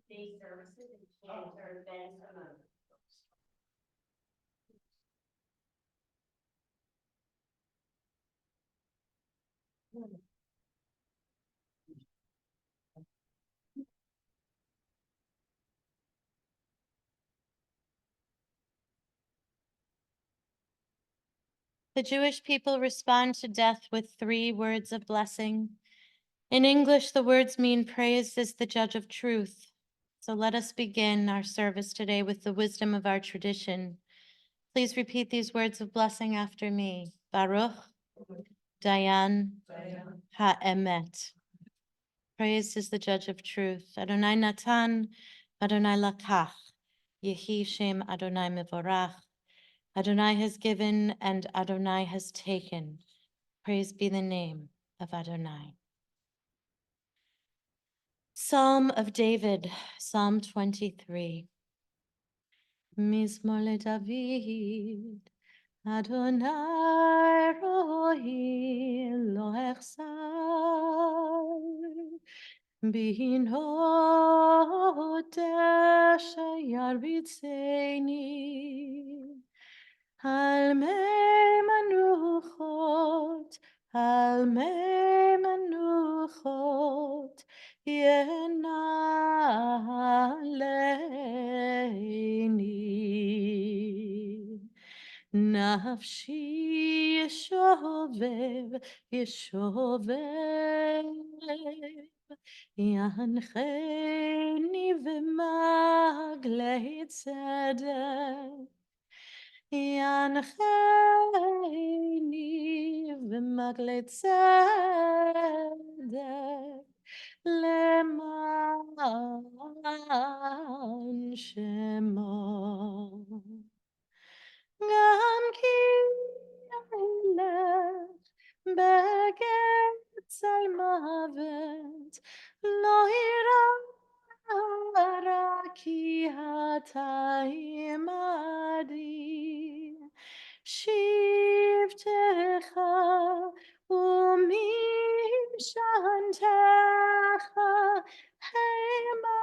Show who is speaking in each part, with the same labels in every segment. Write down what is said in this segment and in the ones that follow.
Speaker 1: day services and cancer events among.
Speaker 2: The Jewish people respond to death with 3 words of blessing. In English, the words mean praise is the judge of truth. So let us begin our service today with the wisdom of our tradition. Please repeat these words of blessing after me. Baruch, Dayan, Ha'emet. Praise is the judge of truth. Adonai Natan, Adonai Lakach. Yehi Shem Adonai Mevorach. Adonai has given and Adonai has taken. Praise be the name of Adonai. Psalm of David, Psalm 23. Mizmor leDavid, Adonai rohi lo echsar, bihino desha yarbitzeni, al mei manuchot, al mei manuchot, ינעלני. נפשי ישובב, ישובב, ינחני במגלי צדק. ינחני במגלי צדק. למען שמו. גם כי ילך בגצל מוות, לא יירא רע כי אתה עמדי. שבטך ומשענתך המה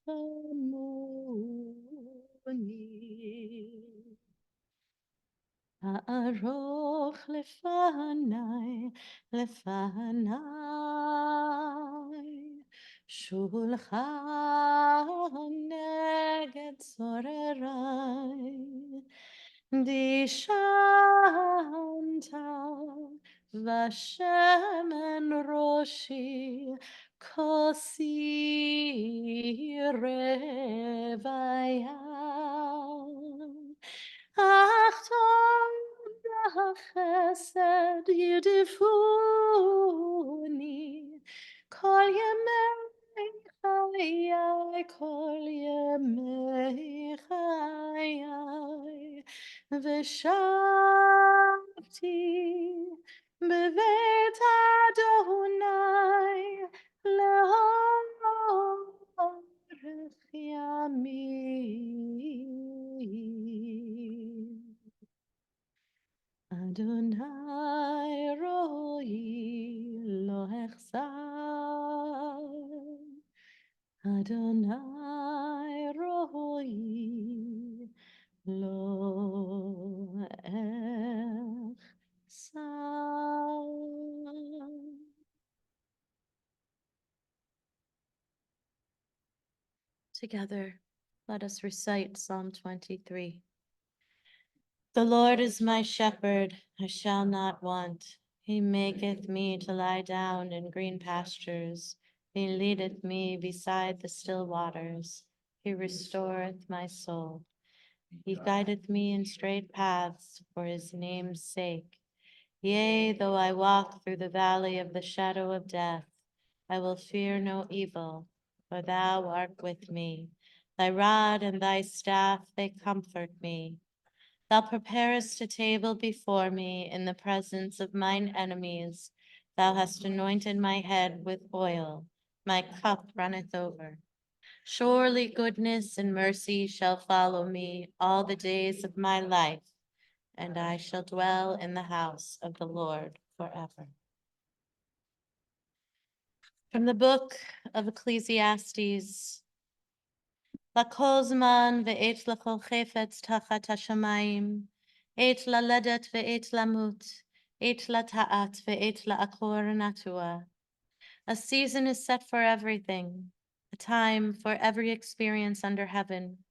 Speaker 2: ינחמוני. הארוך לפניי, לפניי, שולחן נגד צורריי. דשנת ושמן ראשי, כוסי רוויה. אך טוב החסד ירדפוני, כל ימי חיי, כל ימי חיי, ושבתי בבית אדוני לאורך ימים. אדוני רואי לא אחסר, אדוני רואי לא אחסר. Together, let us recite Psalm 23. The Lord is my shepherd, I shall not want. He maketh me to lie down in green pastures. He leadeth me beside the still waters. He restoreth my soul. He guideth me in straight paths for his name's sake. Yea, though I walk through the valley of the shadow of death, I will fear no evil, for thou art with me. Thy rod and thy staff, they comfort me. Thou preparest a table before me in the presence of mine enemies. Thou hast anointed my head with oil. My cup runneth over. Surely goodness and mercy shall follow me all the days of my life, and I shall dwell in the house of the Lord forever. From the book of Ecclesiastes, לכל זמן ועת לכל חפץ תחת השמיים, עת ללדת ועת למות, עת לטעת ועת לעקור נטוע. A season is set for everything, a time for every experience under heaven,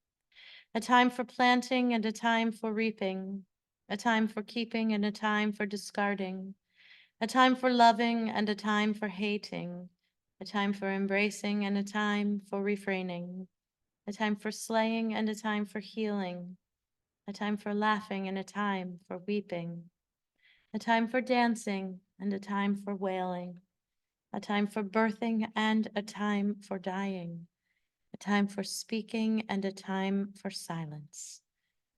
Speaker 2: a time for planting and a time for reaping, a time for keeping and a time for discarding, a time for loving and a time for hating, a time for embracing and a time for refraining, a time for slaying and a time for healing, a time for laughing and a time for weeping, a time for dancing and a time for wailing, a time for birthing and a time for dying, a time for speaking and a time for silence,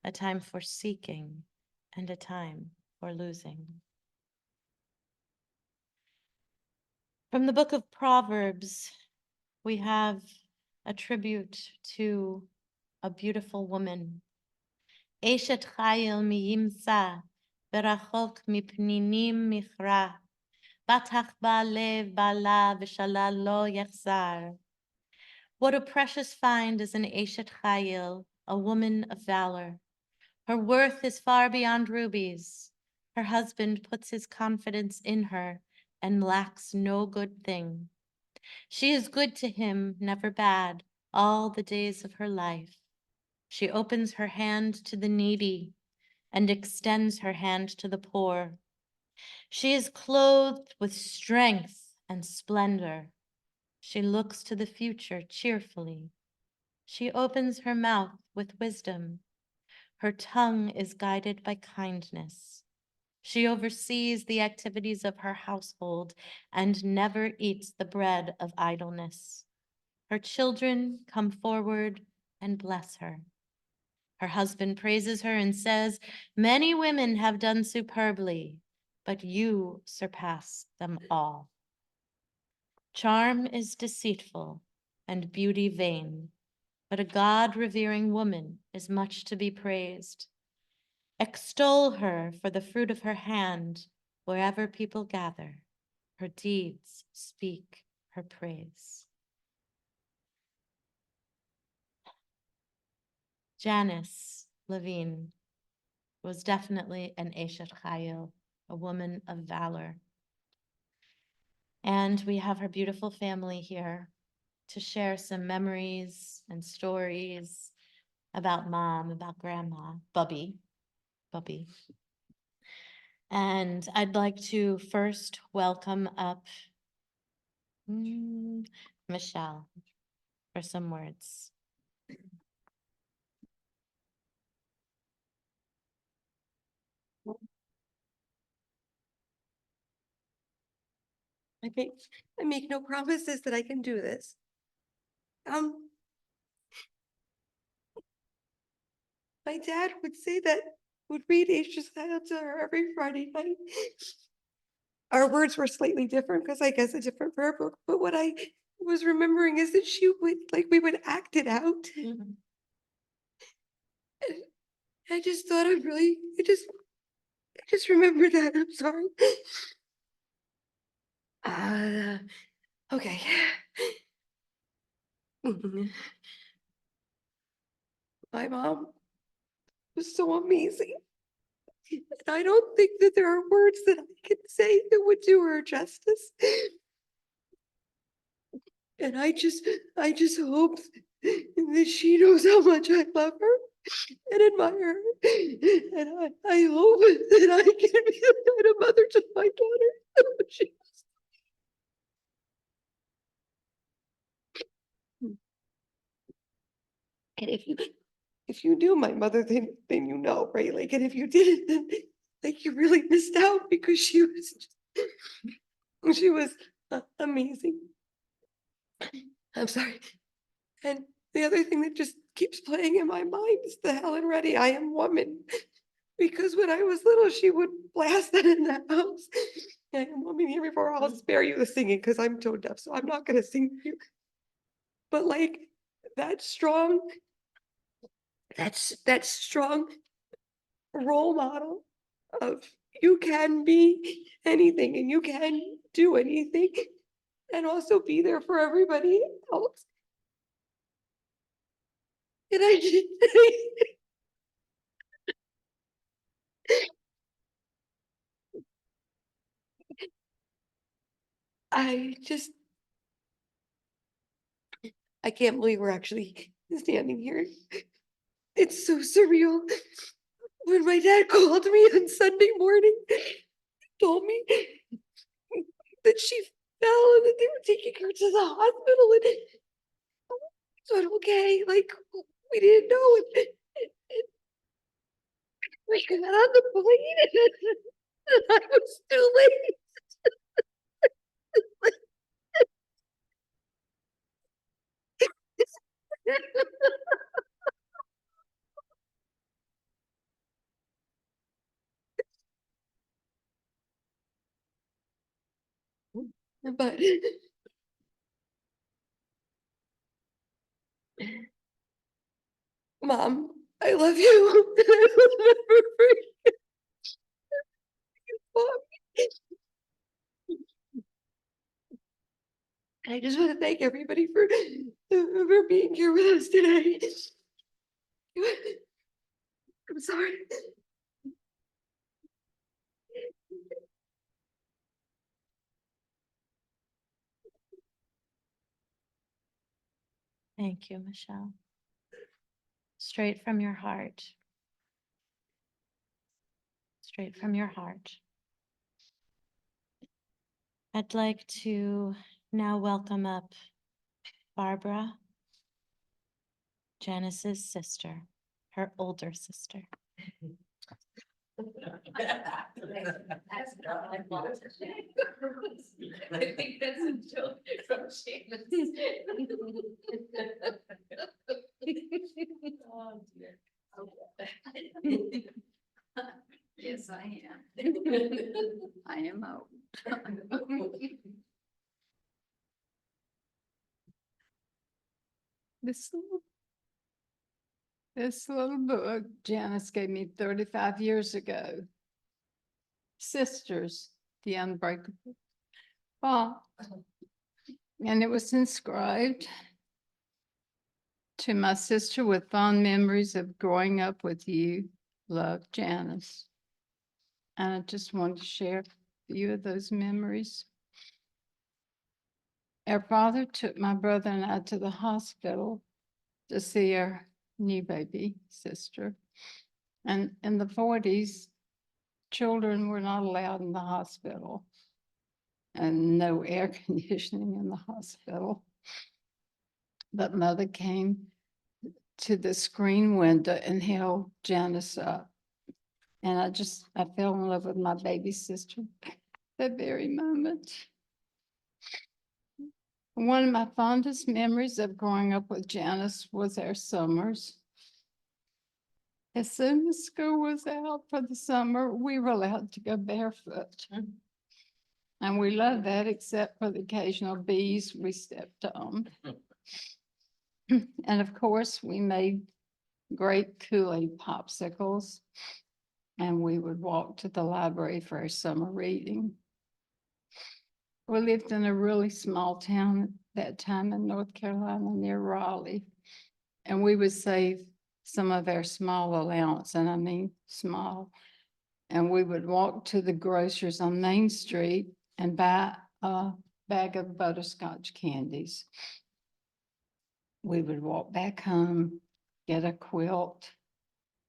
Speaker 2: a time for seeking and a time for losing. From the book of Proverbs, we have a tribute to a beautiful woman. Eshet chayil miyimsa, berachok mipninim michra, batach ba lev bala v'shalal lo yachzar. What a precious find is an Eshet chayil, a woman of valor. Her worth is far beyond rubies. Her husband puts his confidence in her and lacks no good thing. She is good to him, never bad, all the days of her life. She opens her hand to the needy and extends her hand to the poor. She is clothed with strength and splendor. She looks to the future cheerfully. She opens her mouth with wisdom. Her tongue is guided by kindness. She oversees the activities of her household and never eats the bread of idleness. Her children come forward and bless her. Her husband praises her and says, "Many women have done superbly, but you surpass them all." Charm is deceitful and beauty vain, but a God-revering woman is much to be praised. Extol her for the fruit of her hand wherever people gather. Her deeds speak her praise. Janice Levine was definitely an Eshet Chayil, a woman of valor. And we have her beautiful family here to share some memories and stories about mom, about grandma, Bubby. And I'd like to first welcome up Michelle for some words.
Speaker 3: I make no promises that I can do this. My dad would say that would read Aisha's Child to her every Friday night. Our words were slightly different because I guess a different prayer book, but what I was remembering is that she would we would act it out. I just thought I just remembered that. I'm sorry. Okay. My mom was so amazing. And I don't think that there are words that I can say that would do her justice. And I just hope that she knows how much I love her and admire her. And I hope that I can be the kind of mother to my daughter. And if you knew my mother, then you know, right? Like, and if you didn't, then like you really missed out because she was amazing. I'm sorry. And the other thing that just keeps playing in my mind is the Helen Reddy, "I am woman." Because when I was little, she would blast that in the house. I am woman here before. I'll spare you the singing because I'm tone deaf, so I'm not gonna sing for you. But like that strong, that strong role model of you can be anything and you can do anything. and also be there for everybody else. And I just, I can't believe we're actually standing here. It's so surreal. When my dad called me on Sunday morning, told me that she fell and that they were taking her to the hospital, and I said, okay, like, we didn't know it. We got on the plane and I was too late. But Mom, I love you. I will never forget you, Mom. And I just want to thank everybody for being here with us today. I'm sorry.
Speaker 2: Thank you, Michelle. Straight from your heart. Straight from your heart. I'd like to now welcome up Barbara, Janice's sister, her older sister.
Speaker 1: That's not my fault. I think that's a joke from Seamus. Oh, dear. Okay. Yes, I am. I am out.
Speaker 4: This little book Janice gave me 35 years ago. Sisters, the Unbreakable Bond. And it was inscribed to my sister with fond memories of growing up with you. Love, Janice. And I just wanted to share a few of those memories. Our father took my brother and I to the hospital to see our new baby sister. And in the 40s, children were not allowed in the hospital and no air conditioning in the hospital. But Mother came to the screen window and held Janice up. And I fell in love with my baby sister that very moment. One of my fondest memories of growing up with Janice was our summers. As soon as school was out for the summer, we were allowed to go barefoot. And we loved that, except for the occasional bees we stepped on. And of course, we made great Kool-Aid popsicles. And we would walk to the library for our summer reading. We lived in a really small town at that time in North Carolina near Raleigh. And we would save some of our small allowance, and I mean small. And we would walk to the grocers on Main Street and buy a bag of butterscotch candies. We would walk back home, get a quilt,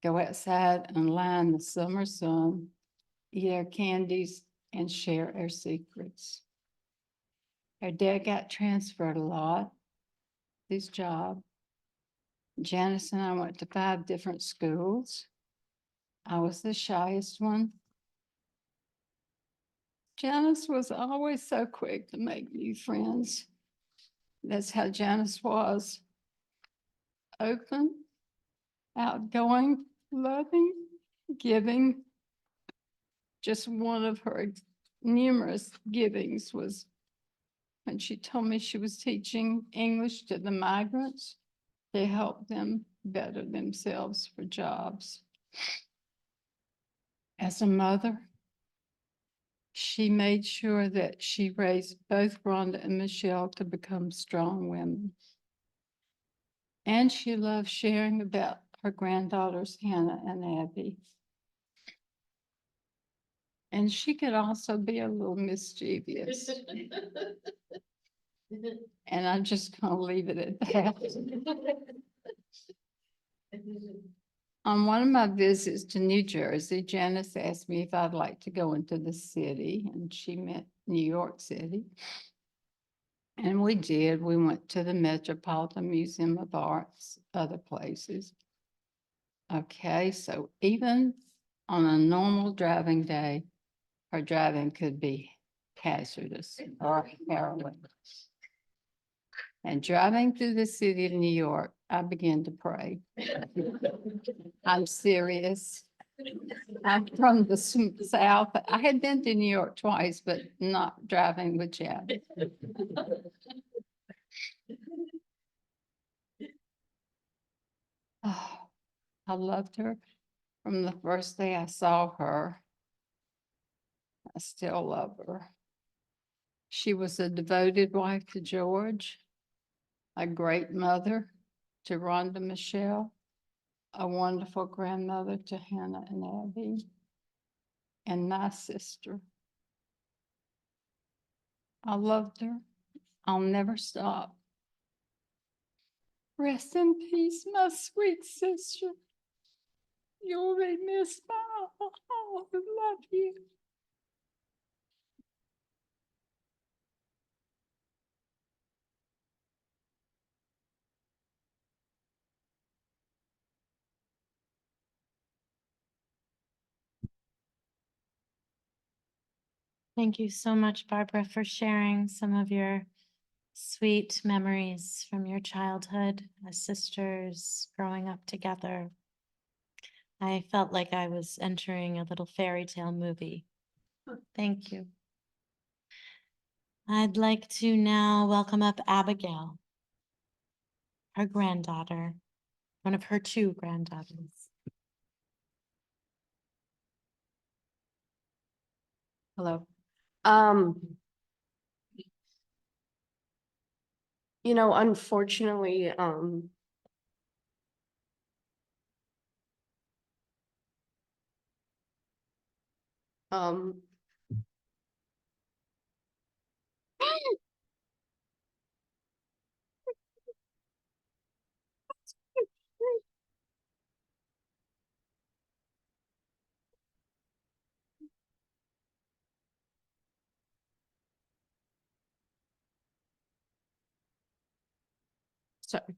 Speaker 4: go outside and lie in the summer sun, eat our candies, and share our secrets. Our dad got transferred a lot, his job. Janice and I went to 5 different schools. I was the shyest one. Janice was always so quick to make new friends. That's how Janice was. Open, outgoing, loving, giving. Just one of her numerous givings was when she told me she was teaching English to the migrants to help them better themselves for jobs. As a mother, She made sure that she raised both Rhonda and Michelle to become strong women. And she loved sharing about her granddaughters, Hannah and Abby. And she could also be a little mischievous. And I'm just gonna leave it at that. On one of my visits to New Jersey, Janice asked me if I'd like to go into the city, and she meant New York City. And we did. We went to the Metropolitan Museum of Arts, other places. Okay, so even on a normal driving day, her driving could be hazardous or harrowing. And driving through the city of New York, I began to pray. I'm serious. I'm from the South. I had been to New York twice, but not driving with Chad. Oh, I loved her from the first day I saw her. I still love her. She was a devoted wife to George, a great mother to Rhonda Michelle, a wonderful grandmother to Hannah and Abby, and my sister. I loved her. I'll never stop. Rest in peace, my sweet sister. You'll be missed by all who love you.
Speaker 2: Thank you so much, Barbara, for sharing some of your sweet memories from your childhood as sisters growing up together. I felt like I was entering a little fairy tale movie. Thank you. I'd like to now welcome up Abigail, her granddaughter, one of her two granddaughters.
Speaker 5: Hello. Unfortunately, um, sorry.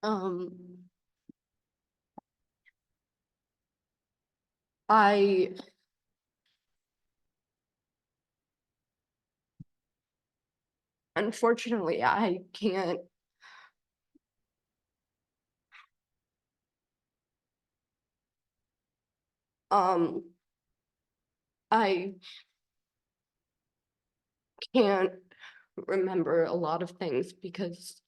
Speaker 5: Um, I unfortunately I can't I can't remember a lot of things because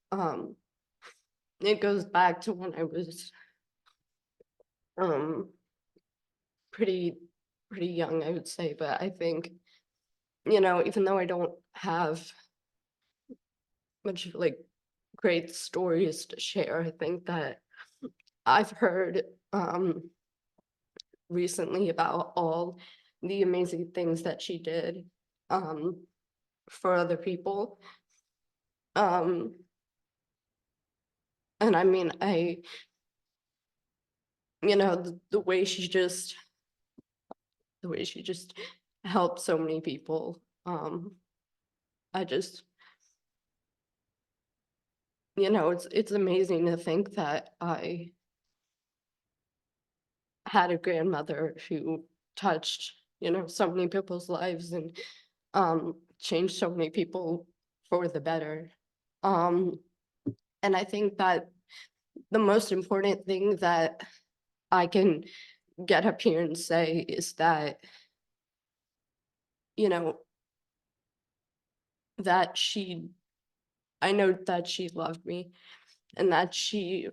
Speaker 5: it goes back to when I was um pretty young, I would say, but I think, even though I don't have much like great stories to share, I think that I've heard recently about all the amazing things that she did for other people. And I mean, the way she just helped so many people. I just, it's amazing to think that I had a grandmother who touched, so many people's lives and changed so many people for the better. And I think that the most important thing that I can get up here and say is that, you know, that I know that she loved me, and that she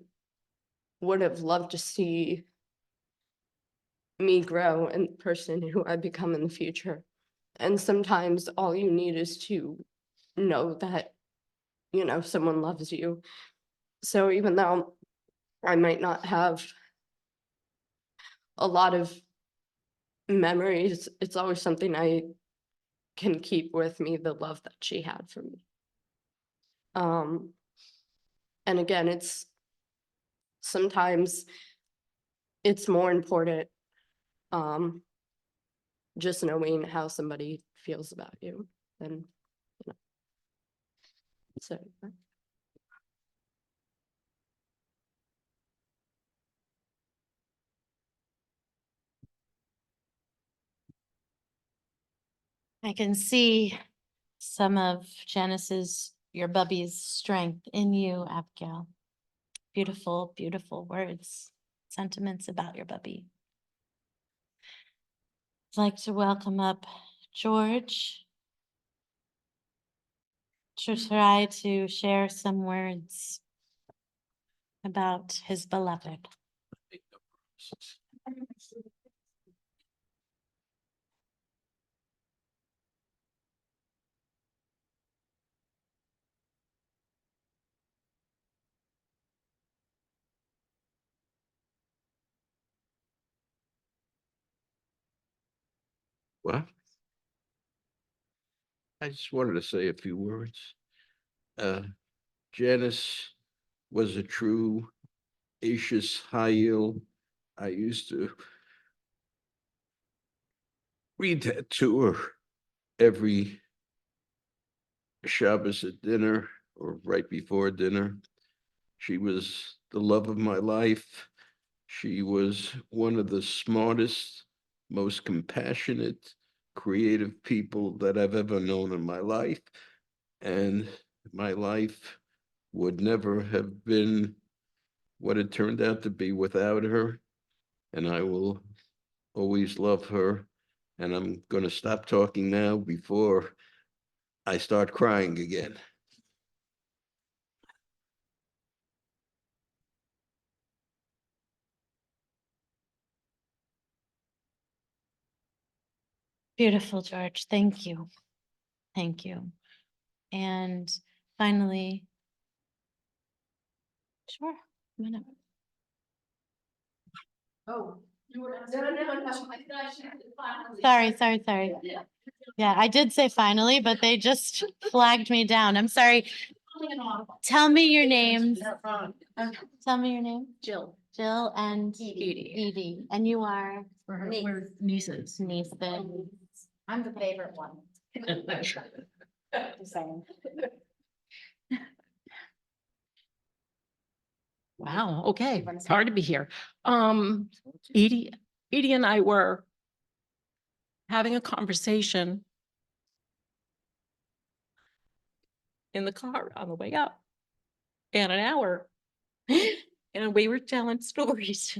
Speaker 5: would have loved to see me grow and the person who I become in the future. And sometimes all you need is to know that, you know, someone loves you. So even though I might not have a lot of memories, it's always something I can keep with me, the love that she had for me. And again, sometimes it's more important, just knowing how somebody feels about you than, you know. So.
Speaker 2: I can see some of Janice's, your bubby's strength in you, Abigail. Beautiful, beautiful words, sentiments about your bubby. I'd like to welcome up George to try to share some words about his beloved.
Speaker 6: Well, I just wanted to say a few words. Janice was a true Acious high yield. I used to read that to her every Shabbos at dinner or right before dinner. She was the love of my life. She was one of the smartest, most compassionate, creative people that I've ever known in my life. And my life would never have been what it turned out to be without her. And I will always love her. And I'm going to stop talking now before I start crying again.
Speaker 2: Beautiful, George. Thank you. Thank you. And finally, sure. come on up.
Speaker 1: Oh. No, I thought I should have finally.
Speaker 2: Sorry. Yeah, I did say finally, but they just flagged me down. I'm sorry. Tell me your names. Tell me your name.
Speaker 1: Jill.
Speaker 2: Jill and
Speaker 1: Edie.
Speaker 2: Edie. And you are
Speaker 1: We're nieces.
Speaker 2: niece.
Speaker 1: I'm the favorite one. Just saying.
Speaker 7: Wow, okay, it's hard to be here. Edie and I were having a conversation in the car on the way up in an hour. And we were telling stories.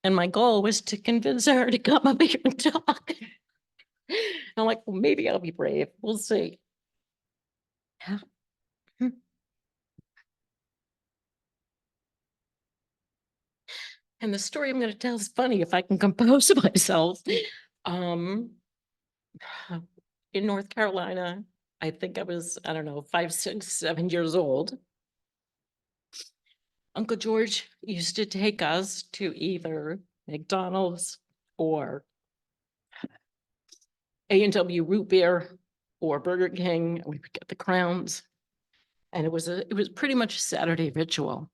Speaker 7: And my goal was to convince her to come up here and talk. I'm like, well, maybe I'll be brave. We'll see. Yeah. And the story I'm going to tell is funny if I can compose myself. In North Carolina, I think I was, I don't know, 5, 6, 7 years old. Uncle George used to take us to either McDonald's or A&W root beer or Burger King. And we would get the crowns. And it was pretty much a Saturday ritual.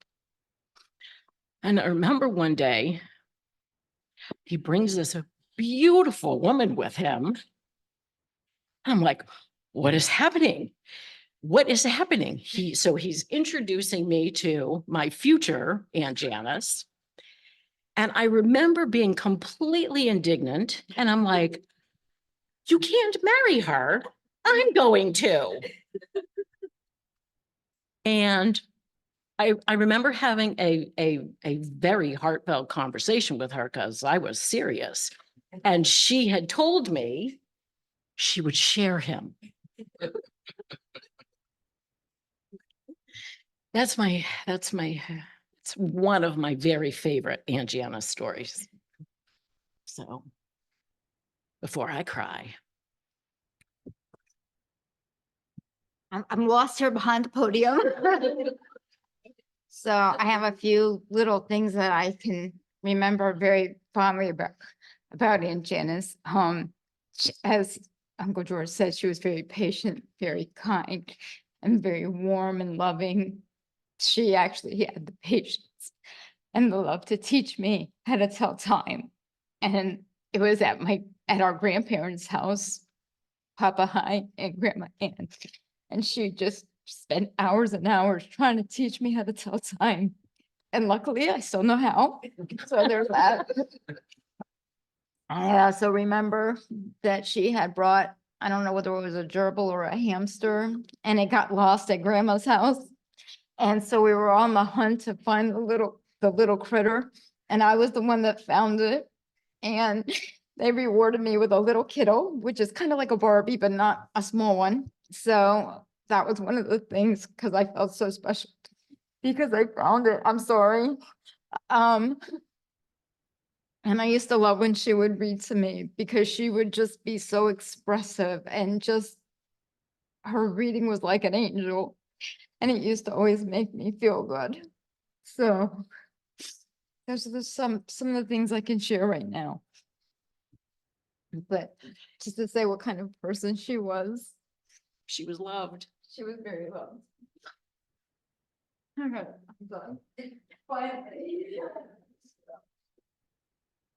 Speaker 7: And I remember one day, he brings this beautiful woman with him. I'm like, what is happening? What is happening? So he's introducing me to my future Aunt Janice. And I remember being completely indignant. And I'm like, you can't marry her. I'm going to. And I remember having a very heartfelt conversation with her because I was serious. And she had told me she would share him. That's my, it's one of my very favorite Aunt Janice stories. So before I cry.
Speaker 8: I'm lost here behind the podium. So I have a few little things that I can remember very fondly about Aunt Janice. As Uncle George said, she was very patient, very kind, and very warm and loving. She actually had the patience and the love to teach me how to tell time. And it was at our grandparents' house, Papa High and Grandma Ann. And she just spent hours and hours trying to teach me how to tell time. And luckily I still know how. So there's that. I also remember that she had brought, I don't know whether it was a gerbil or a hamster, and it got lost at Grandma's house. And so we were on the hunt to find the little critter. And I was the one that found it. And they rewarded me with a little kiddo, which is kind of like a Barbie, but not a small one. So that was one of the things, because I felt so special because I found it. I'm sorry. And I used to love when she would read to me because she would just be so expressive, and just her reading was like an angel, and it used to always make me feel good. So those are some of the things I can share right now. But just to say what kind of person she was.
Speaker 7: She was loved.
Speaker 8: She was very loved. Okay, I'm done. Bye.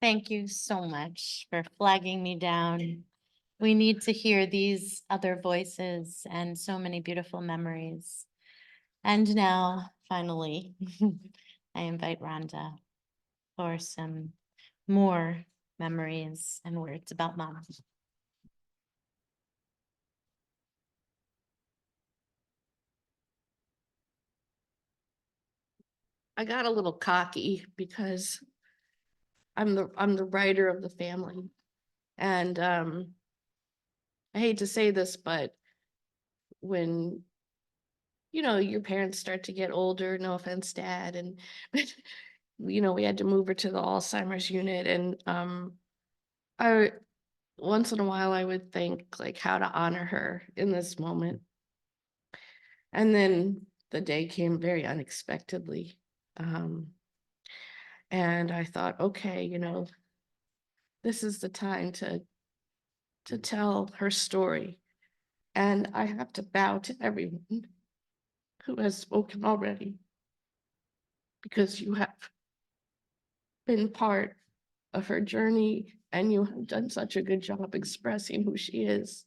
Speaker 2: Thank you so much for flagging me down. We need to hear these other voices and so many beautiful memories. And now, finally, I invite Rhonda for some more memories and words about Mom.
Speaker 5: I got a little cocky because I'm the writer of the family. And I hate to say this, but when your parents start to get older, no offense, Dad, and we had to move her to the Alzheimer's unit, and I once in a while I would think like how to honor her in this moment. And then the day came very unexpectedly. And I thought, okay, this is the time to tell her story. And I have to bow to everyone who has spoken already, because you have been part of her journey and you have done such a good job expressing who she is.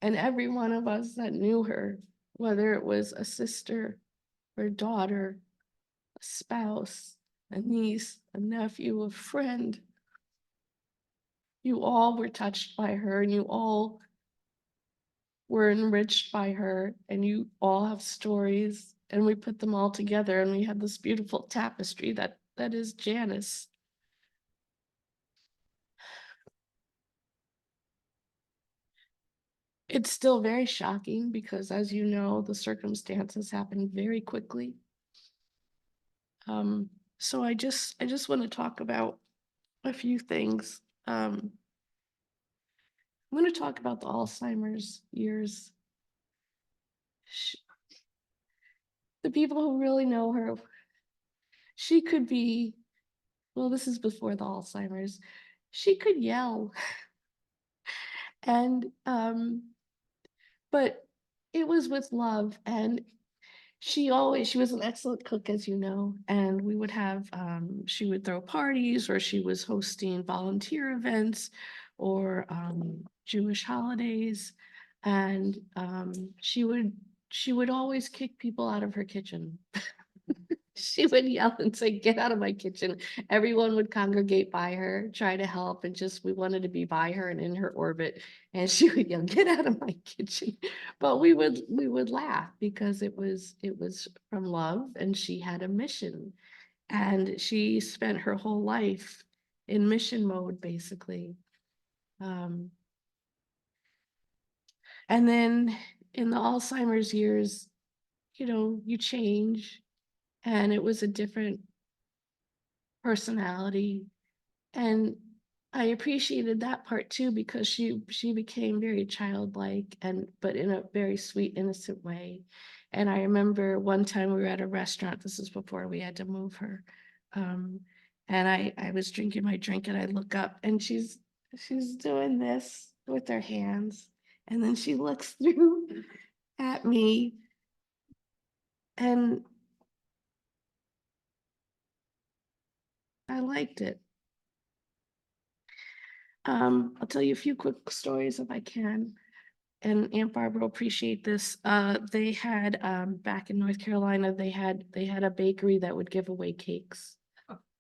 Speaker 5: And every one of us that knew her, whether it was a sister or daughter, a spouse, a niece, a nephew, a friend, you all were touched by her, and you all were enriched by her, and you all have stories, and we put them all together, and we have this beautiful tapestry that is Janice. It's still very shocking because, as you know, the circumstances happened very quickly. So I just want to talk about a few things. I'm going to talk about the Alzheimer's years. The people who really know her, she could be, well, this is before the Alzheimer's, she could yell. And, but it was with love, and she was an excellent cook, as you know, and we would have, she would throw parties, or she was hosting volunteer events, or Jewish holidays. And she would always kick people out of her kitchen. She would yell and say, "Get out of my kitchen." Everyone would congregate by her, try to help, and we wanted to be by her and in her orbit. And she would yell, "Get out of my kitchen." But we would laugh because it was from love, and she had a mission. And she spent her whole life in mission mode, basically. And then in the Alzheimer's years,
Speaker 9: you change, and it was a different personality. And I appreciated that part too, because she became very childlike, but in a very sweet, innocent way. And I remember one time we were at a restaurant, this is before we had to move her. And I was drinking my drink and I look up and she's doing this with her hands. And then she looks through at me, and I liked it. I'll tell you a few quick stories if I can. And Aunt Barbara will appreciate this. They had back in North Carolina, they had a bakery that would give away cakes,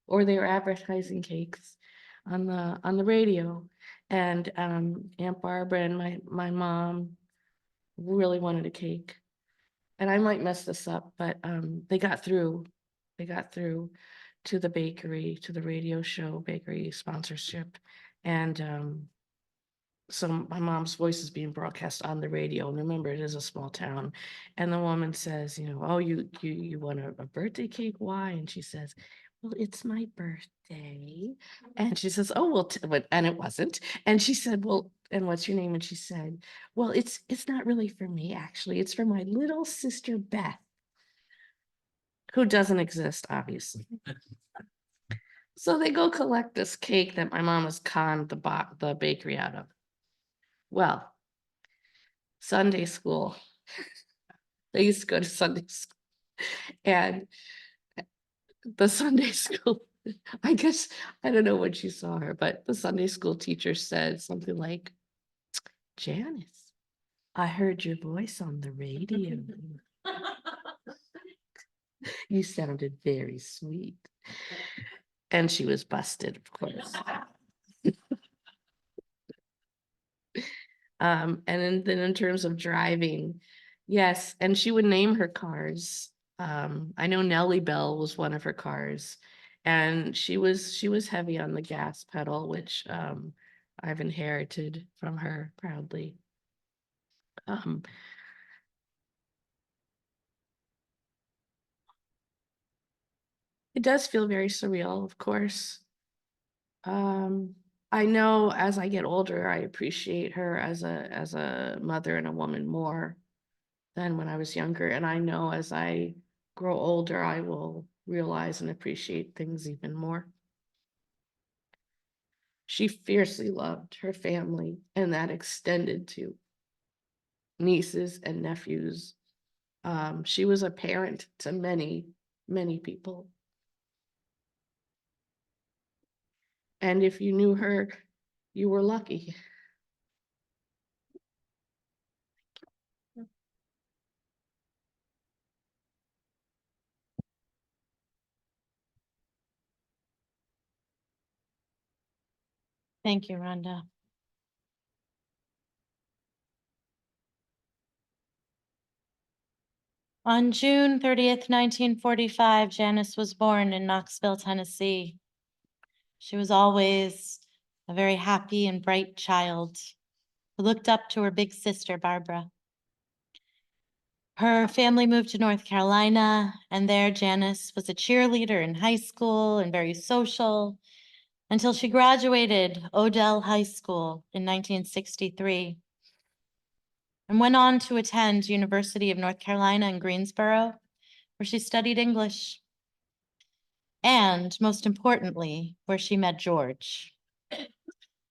Speaker 9: or they were advertising cakes on the radio. And Aunt Barbara and my mom really wanted a cake. And I might mess this up, but they got through. They got through to the bakery, to the radio show, bakery sponsorship. And so my mom's voice is being broadcast on the radio. And remember, it is a small town. And the woman says, oh, you want a birthday cake? Why? And she says, well, it's my birthday. And she says, oh, well, and it wasn't. And she said, well, and what's your name? And she said, well, it's not really for me, actually. It's for my little sister, Beth, who doesn't exist, obviously. So they go collect this cake that my mom has conned the bakery out of. Well, Sunday school. They used to go to Sunday school. And the Sunday school, I guess, I don't know when she saw her, but the Sunday school teacher said something like, Janice, I heard your voice on the radio. You sounded very sweet. And she was busted, of course. And then in terms of driving, yes, and she would name her cars. I know Nellie Bell was one of her cars, and she was heavy on the gas pedal, which I've inherited from her proudly. It does feel very surreal, of course. I know as I get older, I appreciate her as a mother and a woman more than when I was younger. And I know as I grow older, I will realize and appreciate things even more. She fiercely loved her family, and that extended to nieces and nephews. She was a parent to many, many people. And if you knew her, you were lucky.
Speaker 2: Thank you, Rhonda. On June 30th, 1945, Janice was born in Knoxville, Tennessee. She was always a very happy and bright child who looked up to her big sister, Barbara. Her family moved to North Carolina, and there Janice was a cheerleader in high school and very social until she graduated Odell High School in 1963 and went on to attend University of North Carolina in Greensboro, where she studied English. And most importantly, where she met George.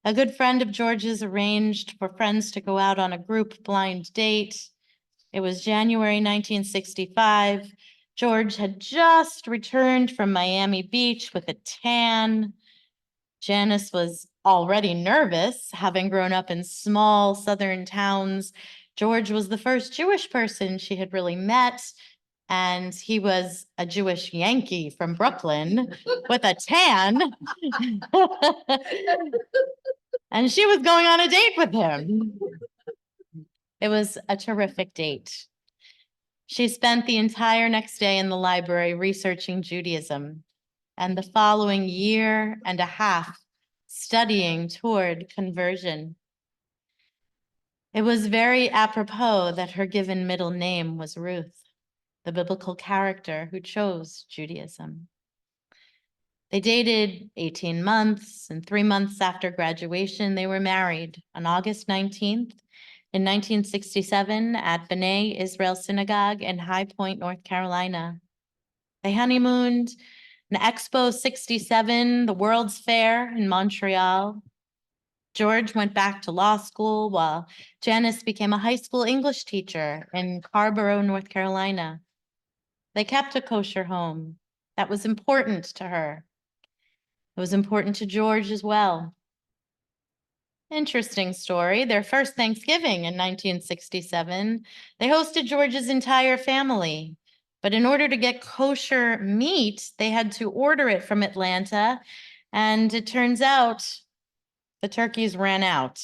Speaker 2: A good friend of George's arranged for friends to go out on a group blind date. It was January 1965. George had just returned from Miami Beach with a tan. Janice was already nervous, having grown up in small southern towns. George was the first Jewish person she had really met, and he was a Jewish Yankee from Brooklyn with a tan. And she was going on a date with him. It was a terrific date. She spent the entire next day in the library researching Judaism, and the following year and a half studying toward conversion. It was very apropos that her given middle name was Ruth. the biblical character who chose Judaism. They dated 18 months, and 3 months after graduation, they were married on August 19th in 1967 at B'nai Israel Synagogue in High Point, North Carolina. They honeymooned in Expo 67, the World's Fair in Montreal. George went back to law school while Janice became a high school English teacher in Carrboro, North Carolina. They kept a kosher home. That was important to her. It was important to George as well. Interesting story. Their first Thanksgiving in 1967, they hosted George's entire family. But in order to get kosher meat, they had to order it from Atlanta. And it turns out the turkeys ran out.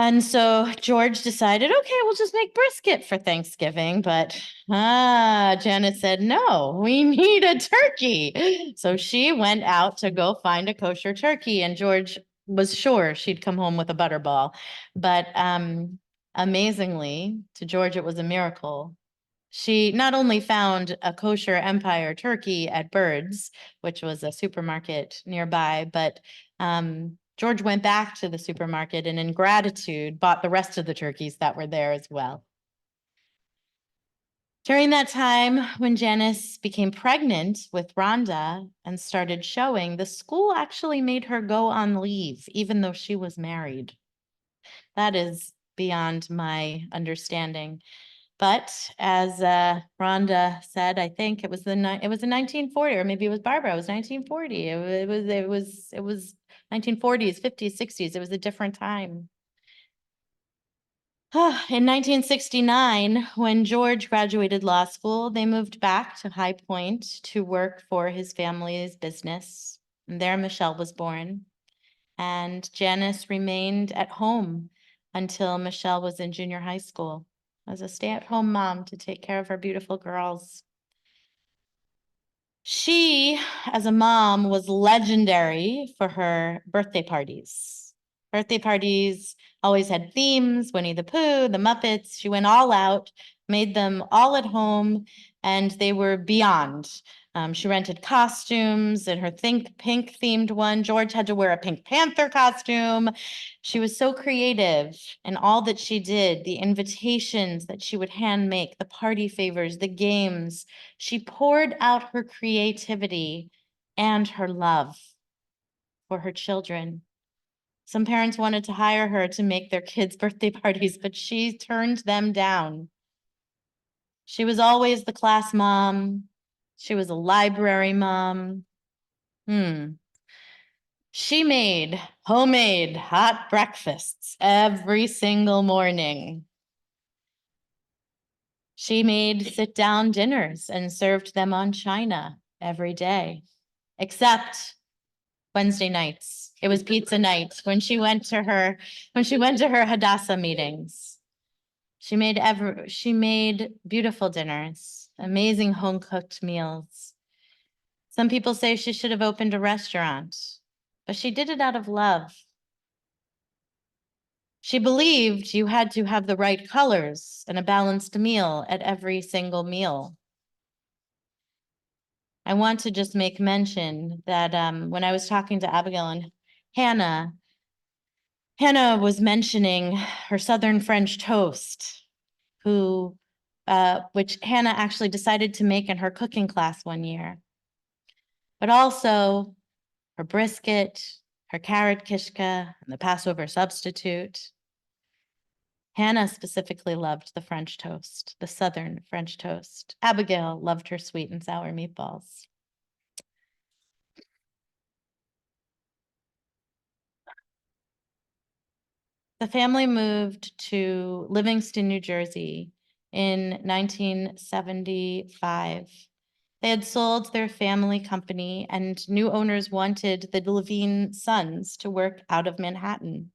Speaker 2: And so George decided, okay, we'll just make brisket for Thanksgiving. But Janice said, no, we need a turkey. So she went out to go find a kosher turkey, and George was sure she'd come home with a butterball. But amazingly, to George, it was a miracle. She not only found a kosher Empire turkey at Bird's, which was a supermarket nearby, but George went back to the supermarket and in gratitude bought the rest of the turkeys that were there as well. During that time, when Janice became pregnant with Rhonda and started showing, the school actually made her go on leave, even though she was married. That is beyond my understanding. But as Rhonda said, I think it was in 1940, or maybe it was Barbara. It was 1940. It was 1940s, 50s, 60s. It was a different time. In 1969, when George graduated law school, they moved back to High Point to work for his family's business. And there Michelle was born. And Janice remained at home until Michelle was in junior high school as a stay-at-home mom to take care of her beautiful girls. She, as a mom, was legendary for her birthday parties. Birthday parties always had themes: Winnie the Pooh, the Muppets. She went all out, made them all at home, and they were beyond. She rented costumes, and her Think Pink themed one. George had to wear a Pink Panther costume. She was so creative in all that she did, the invitations that she would hand make, the party favors, the games. She poured out her creativity and her love for her children. Some parents wanted to hire her to make their kids' birthday parties, but she turned them down. She was always the class mom. She was a library mom. She made homemade hot breakfasts every single morning. She made sit-down dinners and served them on china every day, except Wednesday nights. It was pizza night when she went to her Hadassah meetings. She made beautiful dinners, amazing home-cooked meals. Some people say she should have opened a restaurant, but she did it out of love. She believed you had to have the right colors and a balanced meal at every single meal. I want to just make mention that when I was talking to Abigail and Hannah was mentioning her Southern French toast, which Hannah actually decided to make in her cooking class one year. But also her brisket, her carrot kishka, and the Passover substitute. Hannah specifically loved the French toast, the Southern French toast. Abigail loved her sweet and sour meatballs. The family moved to Livingston, New Jersey in 1975. They had sold their family company, and new owners wanted the Levine sons to work out of Manhattan.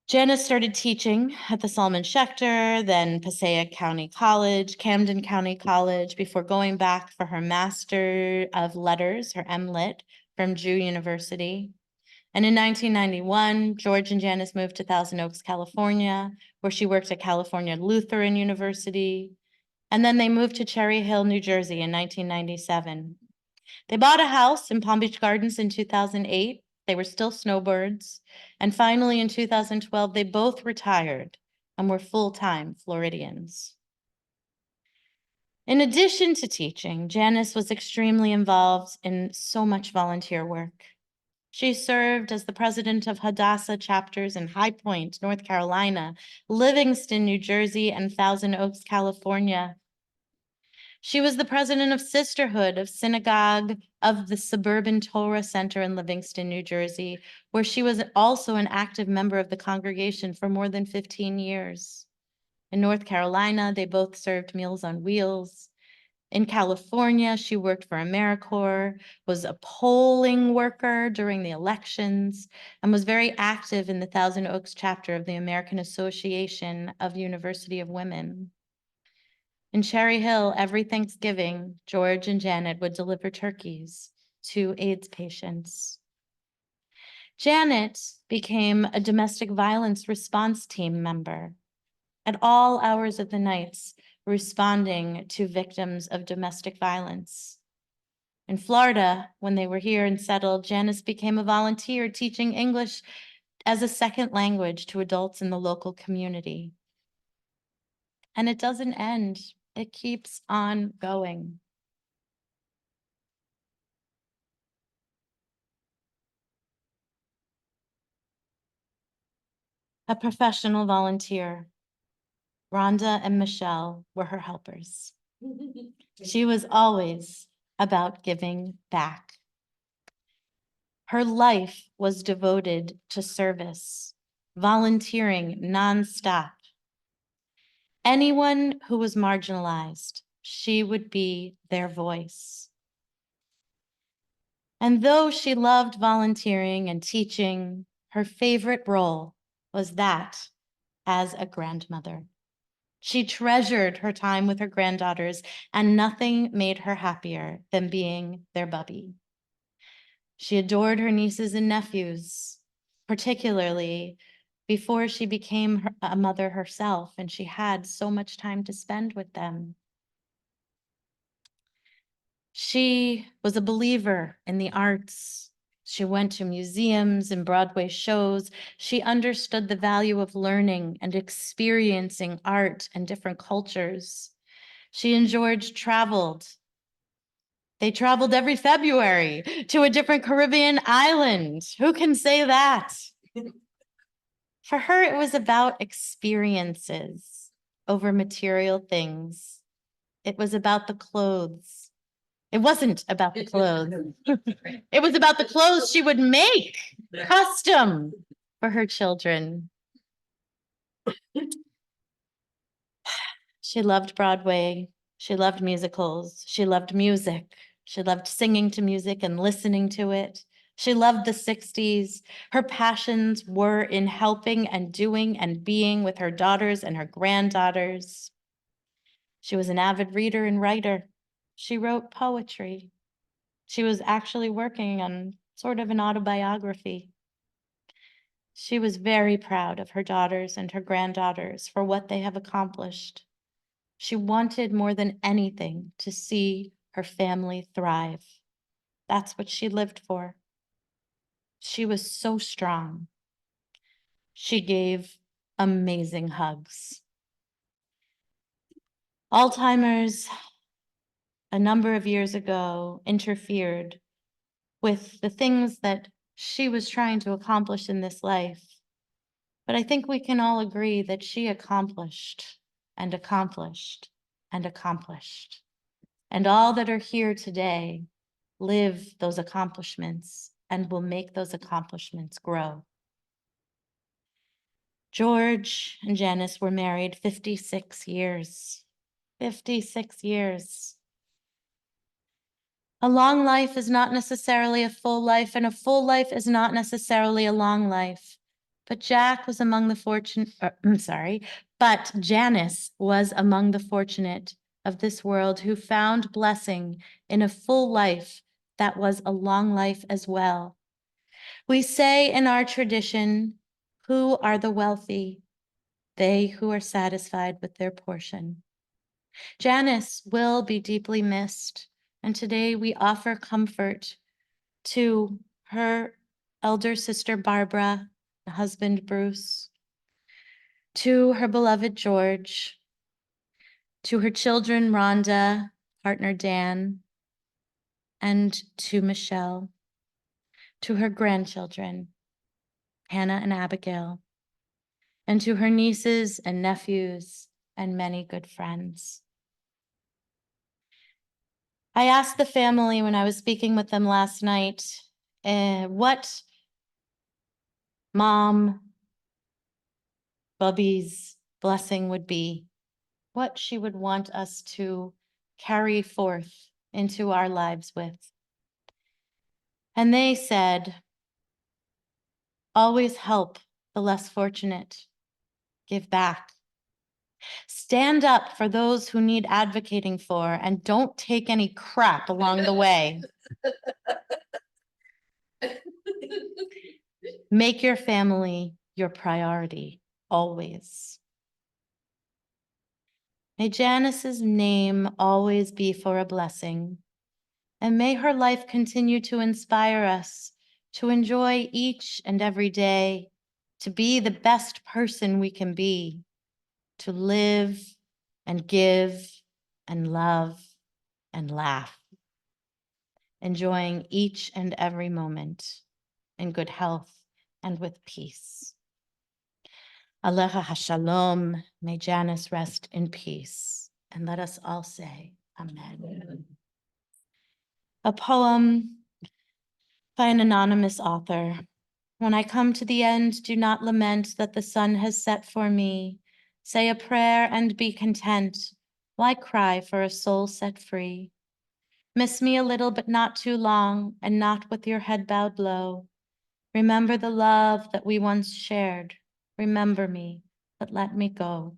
Speaker 2: Janice started teaching at the Salman Schechter, then Passaic County College, Camden County College, before going back for her Master of Letters, her MLit, from Drew University. And in 1991, George and Janice moved to Thousand Oaks, California, where she worked at California Lutheran University. And then they moved to Cherry Hill, New Jersey in 1997. They bought a house in Palm Beach Gardens in 2008. They were still snowbirds. And finally, in 2012, they both retired and were full-time Floridians. In addition to teaching, Janice was extremely involved in so much volunteer work. She served as the president of Hadassah chapters in High Point, North Carolina, Livingston, New Jersey, and Thousand Oaks, California. She was the president of Sisterhood of Synagogue of the Suburban Torah Center in Livingston, New Jersey, where she was also an active member of the congregation for more than 15 years. In North Carolina, they both served Meals on Wheels. In California, she worked for AmeriCorps, was a polling worker during the elections, and was very active in the Thousand Oaks chapter of the American Association of University of Women. In Cherry Hill, every Thanksgiving, George and Janet would deliver turkeys to AIDS patients. Janet became a domestic violence response team member at all hours of the nights, responding to victims of domestic violence. In Florida, when they were here and settled, Janice became a volunteer teaching English as a second language to adults in the local community. And it doesn't end, it keeps on going. A professional volunteer, Rhonda and Michelle were her helpers. She was always about giving back. Her life was devoted to service, volunteering nonstop. Anyone who was marginalized, she would be their voice. And though she loved volunteering and teaching, her favorite role was that as a grandmother. She treasured her time with her granddaughters, and nothing made her happier than being their bubby. She adored her nieces and nephews, particularly before she became a mother herself, and she had so much time to spend with them. She was a believer in the arts. She went to museums and Broadway shows. She understood the value of learning and experiencing art and different cultures. She enjoyed traveled. They traveled every February to a different Caribbean island. Who can say that? For her, it was about experiences over material things. It was about the clothes. It wasn't about the clothes. It was about the clothes she would make custom for her children. She loved Broadway. She loved musicals. She loved music. She loved singing to music and listening to it. She loved the 60s. Her passions were in helping and doing and being with her daughters and her granddaughters. She was an avid reader and writer. She wrote poetry. She was actually working on sort of an autobiography. She was very proud of her daughters and her granddaughters for what they have accomplished. She wanted more than anything to see her family thrive. That's what she lived for. She was so strong. She gave amazing hugs. Alzheimer's, a number of years ago, interfered with the things that she was trying to accomplish in this life. But I think we can all agree that she accomplished and accomplished and accomplished. And all that are here today live those accomplishments and will make those accomplishments grow. George and Janice were married 56 years. 56 years. A long life is not necessarily a full life, and a full life is not necessarily a long life. But Jack was among the fortunate, but Janice was among the fortunate of this world who found blessing in a full life that was a long life as well. We say in our tradition, who are the wealthy? They who are satisfied with their portion. Janice will be deeply missed, and today we offer comfort to her elder sister Barbara, husband Bruce, to her beloved George, to her children Rhonda, partner Dan, and to Michelle, to her grandchildren, Hannah and Abigail, and to her nieces and nephews and many good friends. I asked the family when I was speaking with them last night, what Mom Bubby's blessing would be, what she would want us to carry forth into our lives with. And they said, always help the less fortunate, give back. Stand up for those who need advocating for, and don't take any crap along the way. Make your family your priority, always. May Janice's name always be for a blessing, and may her life continue to inspire us to enjoy each and every day, to be the best person we can be, to live and give and love and laugh, enjoying each and every moment in good health and with peace. Aleha Hashalom, may Janice rest in peace. And let us all say, Amen. A poem by an anonymous author. When I come to the end, do not lament that the sun has set for me. Say a prayer and be content. Why cry for a soul set free? Miss me a little, but not too long, and not with your head bowed low. Remember the love that we once shared. Remember me, but let me go.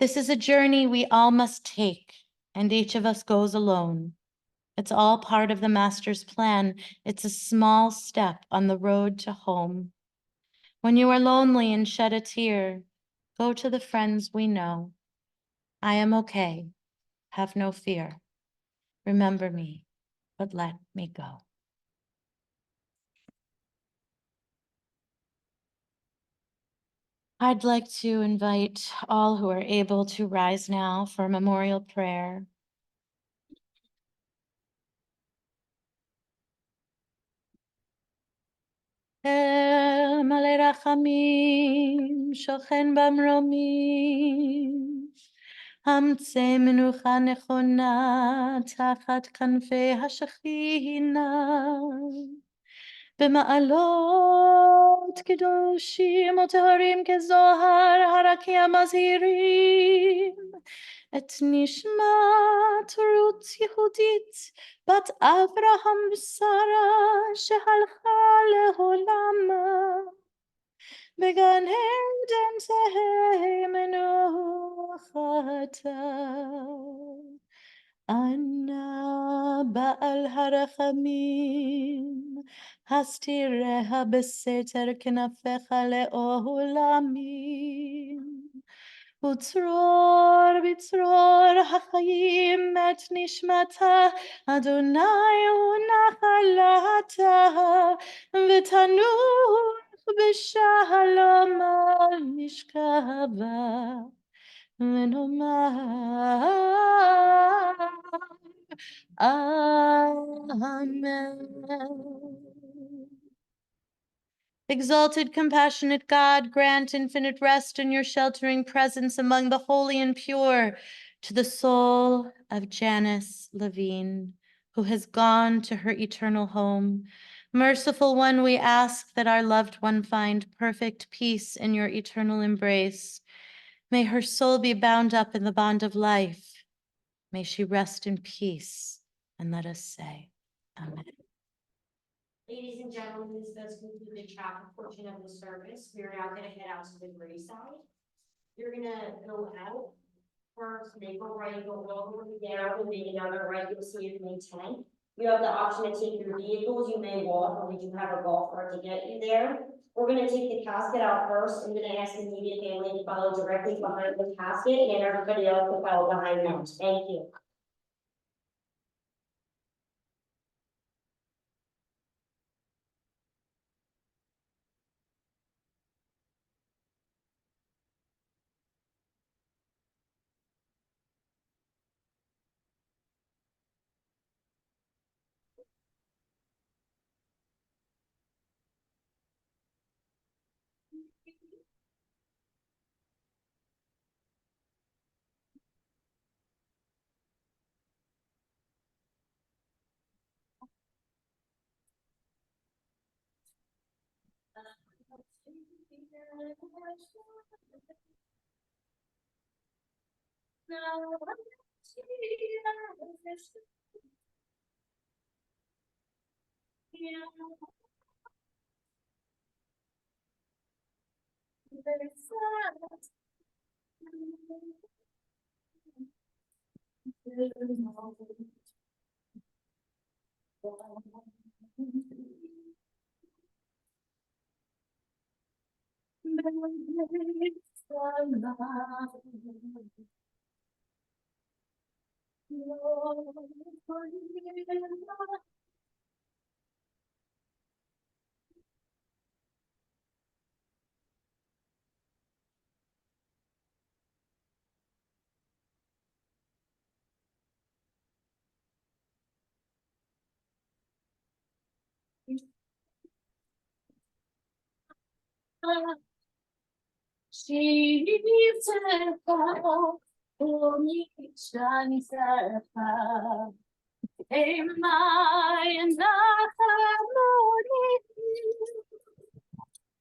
Speaker 2: This is a journey we all must take, and each of us goes alone. It's all part of the Master's plan. It's a small step on the road to home. When you are lonely and shed a tear, go to the friends we know. I am okay. Have no fear. Remember me, but let me go. I'd like to invite all who are able to rise now for a memorial prayer. El מלא רחמים, שוכן במרומים, המצא מנוחה נכונה תחת כנפי השכינה. במעלות קדושים וטהורים כזוהר הרקיע מזהירים את נשמת רות יהודית בת אברהם ושרה שהלכה לעולמה. בגן עדן תהא מנוחתה. אנא בעל הרחמים, הסתיריה בסתר כנפיך לעולמים. וצרור בצרור החיים את נשמתה, אדוני הוא נחלתה, ותנוח בשלום על משכבה. ונאמר Amen. Exalted, compassionate God, grant infinite rest in your sheltering presence among the holy and pure to the soul of Janice Levine, who has gone to her eternal home. Merciful one, we ask that our loved one find perfect peace in your eternal embrace. May her soul be bound up in the bond of life. May she rest in peace. And let us say, Amen.
Speaker 10: Ladies and gentlemen, this does conclude the chapel portion of the service. We are now going to head out to the graveside. You're going to go out first, they go right, go all the way down, and then another right, you'll see it May 10th. You have the option to take your vehicles. You may walk, or we do have a golf cart to get you there. We're gonna take the casket out first. I'm gonna ask the immediate family to follow directly behind the casket and everybody else to follow behind them. Thank you.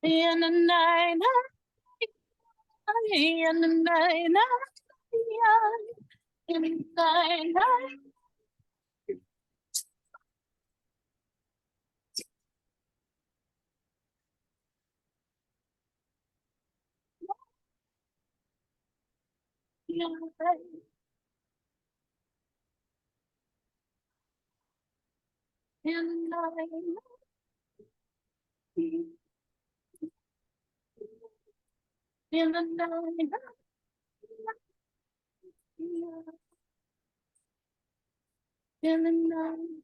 Speaker 2: In the night, in the night, in the night. In the night. In the night. In the night.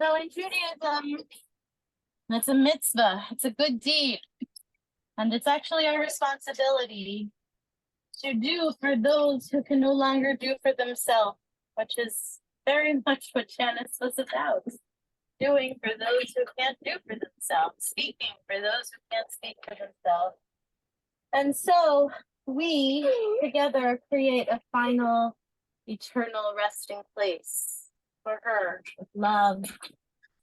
Speaker 2: So in Judaism, it's a mitzvah, it's a good deed. And it's actually our responsibility to do for those who can no longer do for themselves, which is very much what Janice was about. Doing for those who can't do for themselves, speaking for those who can't speak for themselves. And so we together create a final eternal resting place for her with love,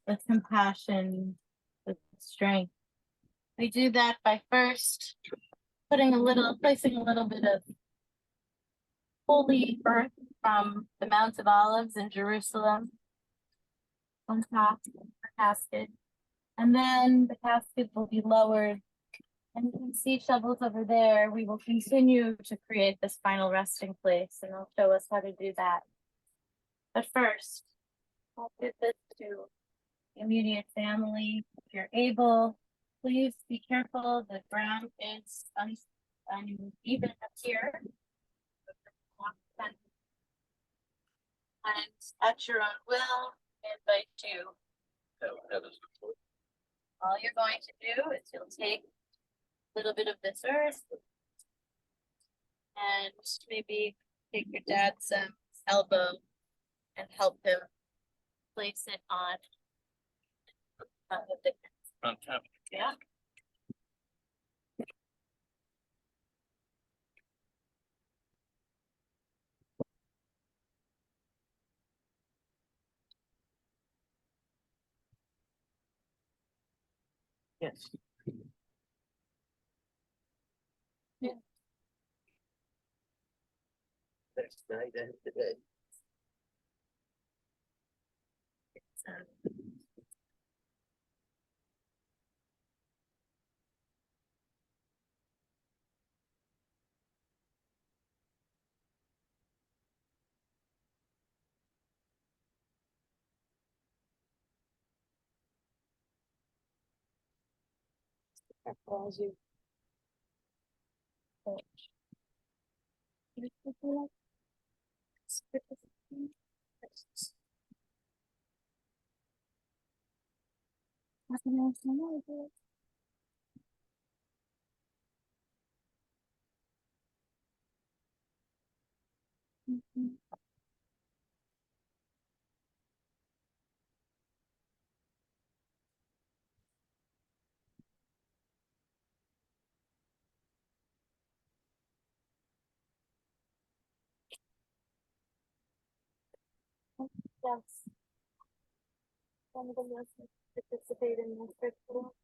Speaker 2: with compassion, with strength. We do that by first placing a little bit of holy earth from the Mount of Olives in Jerusalem on top of the casket. And then the casket will be lowered. And you can see shovels over there. We will continue to create this final resting place, and I'll show us how to do that. But first, I'll give this to the immediate family. If you're able, please be careful. The ground is uneven up here. And at your own will, I invite you. All you're going to do is you'll take a little bit of this earth and maybe take your dad's elbow and help him place it on the
Speaker 6: On top.
Speaker 2: yeah.
Speaker 6: Yes.
Speaker 2: Yeah.
Speaker 6: Next night and today.
Speaker 2: As you Yes. Some of the listeners participate in this ritual.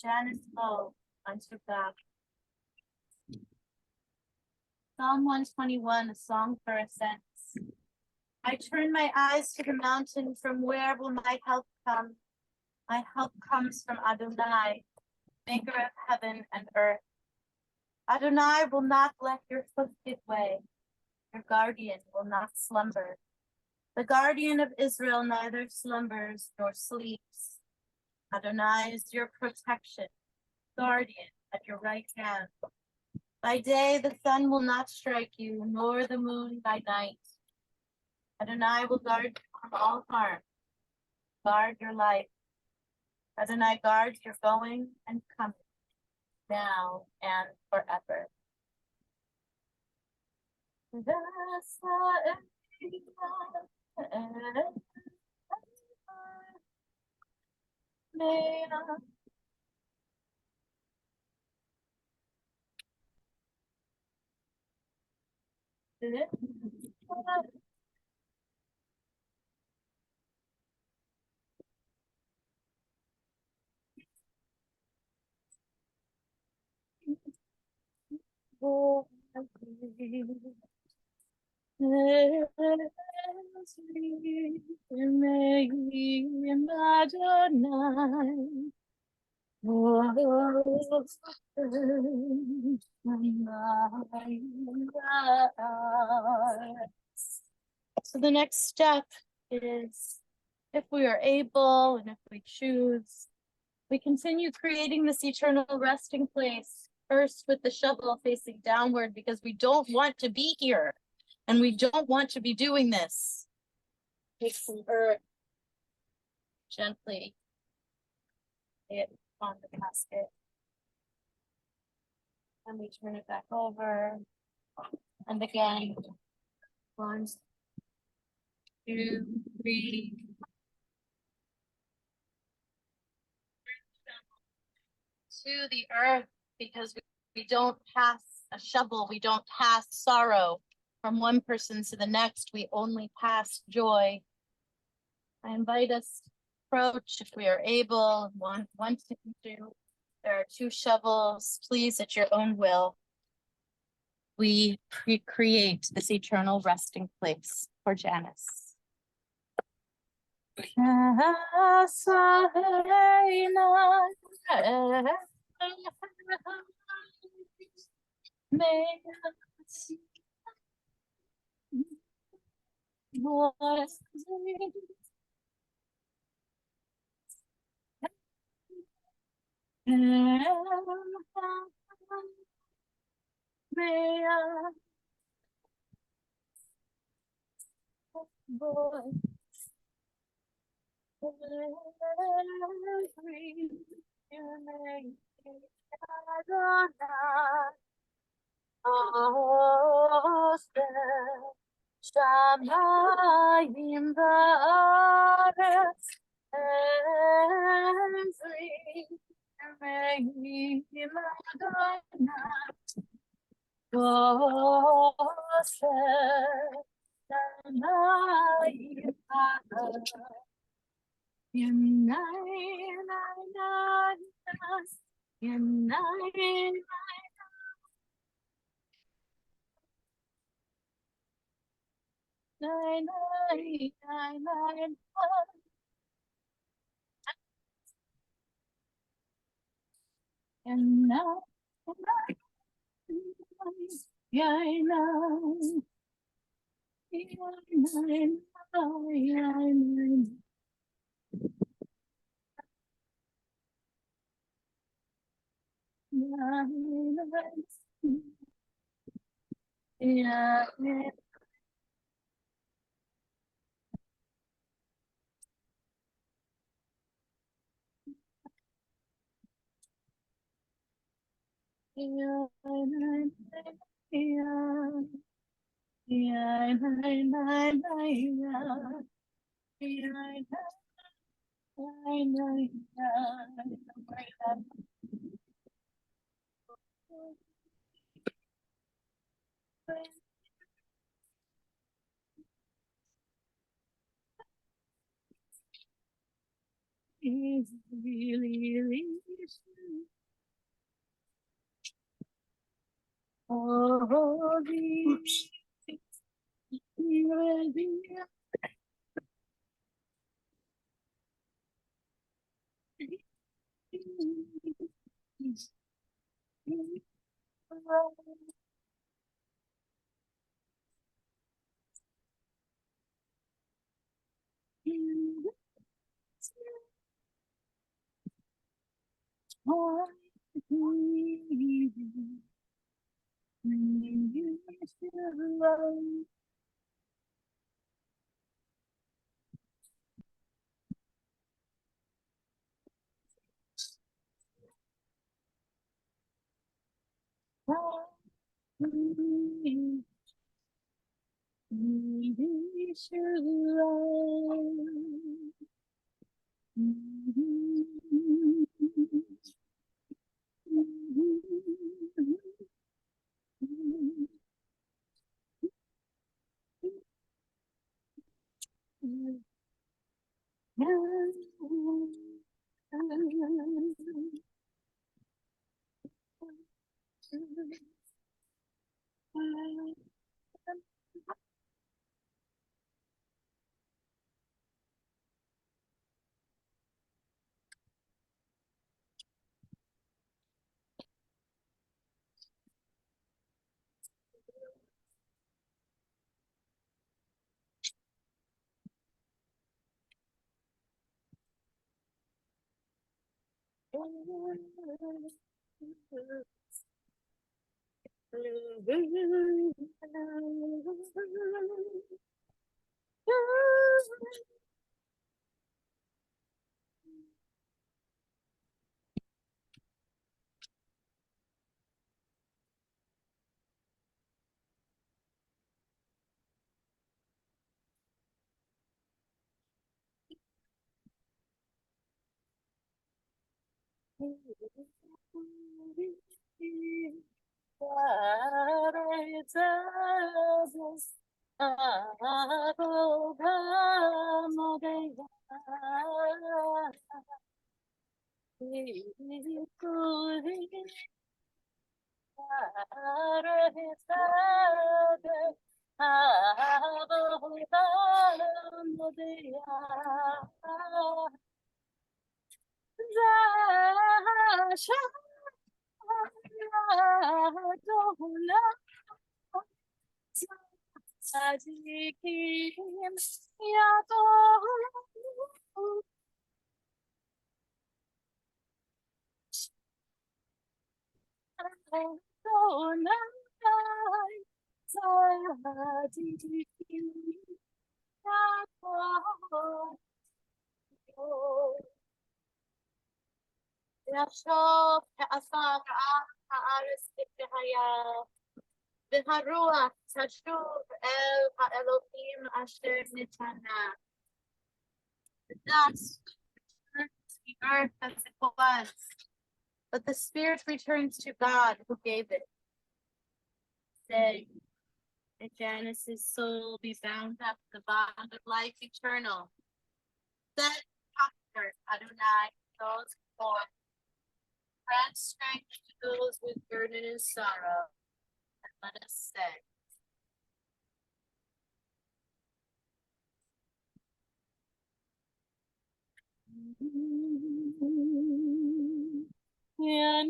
Speaker 2: Janice Levine, unto God. Psalm 121, a song for ascents. I turn my eyes to the mountain, from where will my help come? My help comes from Adonai, maker of heaven and earth. Adonai will not let your foot give way. Your guardian will not slumber. The guardian of Israel neither slumbers nor sleeps. Adonai is your protection, guardian at your right hand. By day the sun will not strike you, nor the moon by night. Adonai will guard you from all harm, guard your life. Adonai guards your going and coming, now and forever. So the next step is, if we are able and if we choose, we continue creating this eternal resting place, first with the shovel facing downward because we don't want to be here and we don't want to be doing this. Take some earth, gently lay it on the casket. And we turn it back over. And again, 1, 2, 3. To the earth, because we don't pass a shovel. We don't pass sorrow from one person to the next. We only pass joy. I invite us to approach if we are able. One to do. There are 2 shovels. Please, at your own will. We create this eternal resting place for Janice. Shamayim ba'aretz ezri me'im Adonai Oseh Shamayim ba'aretz Yanai Yanai Nine, nine, nine, nine, and now, yeah, I know. Yeah, I know. Yeah, I know. Yeah, yeah. Yeah, yeah, yeah, It's really, really true. Oh, oops. והרוח תשוב אל האלוהים אשר נתנה. The dust returns to the earth as it was, but the spirit returns to God who gave it. Say, may Janice's soul be bound up in the bond of life eternal. Then comfort Adonai those born. Grant strength to those with burden and sorrow. And let us say. Yeah,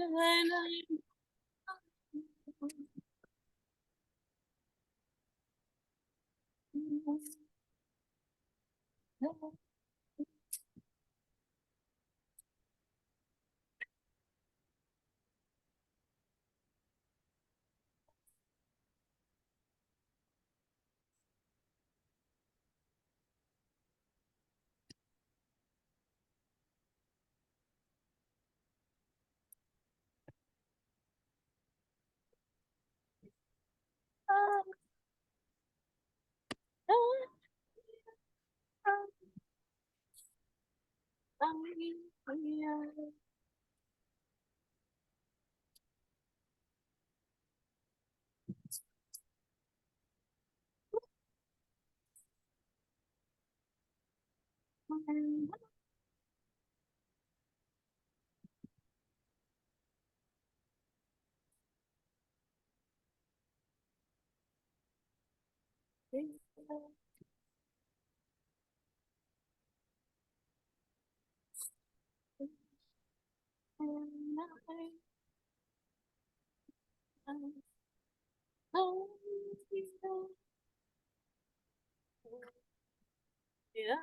Speaker 2: Yeah.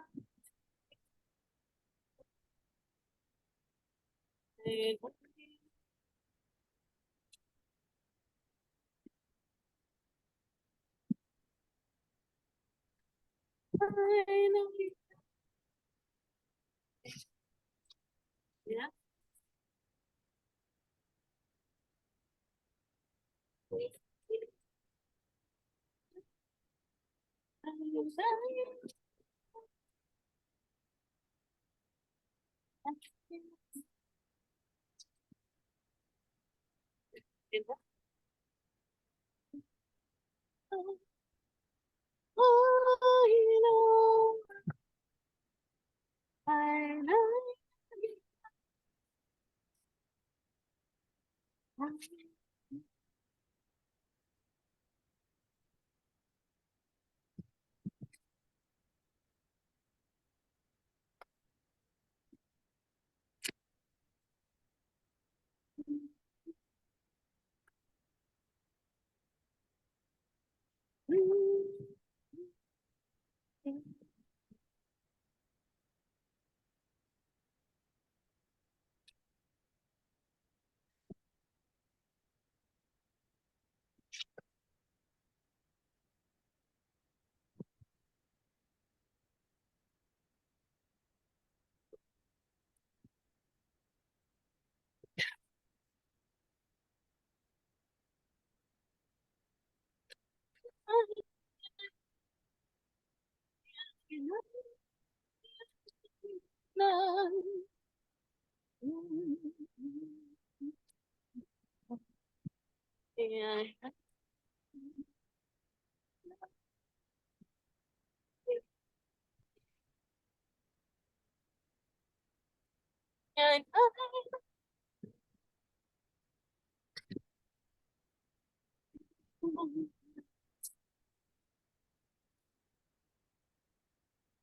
Speaker 2: I know.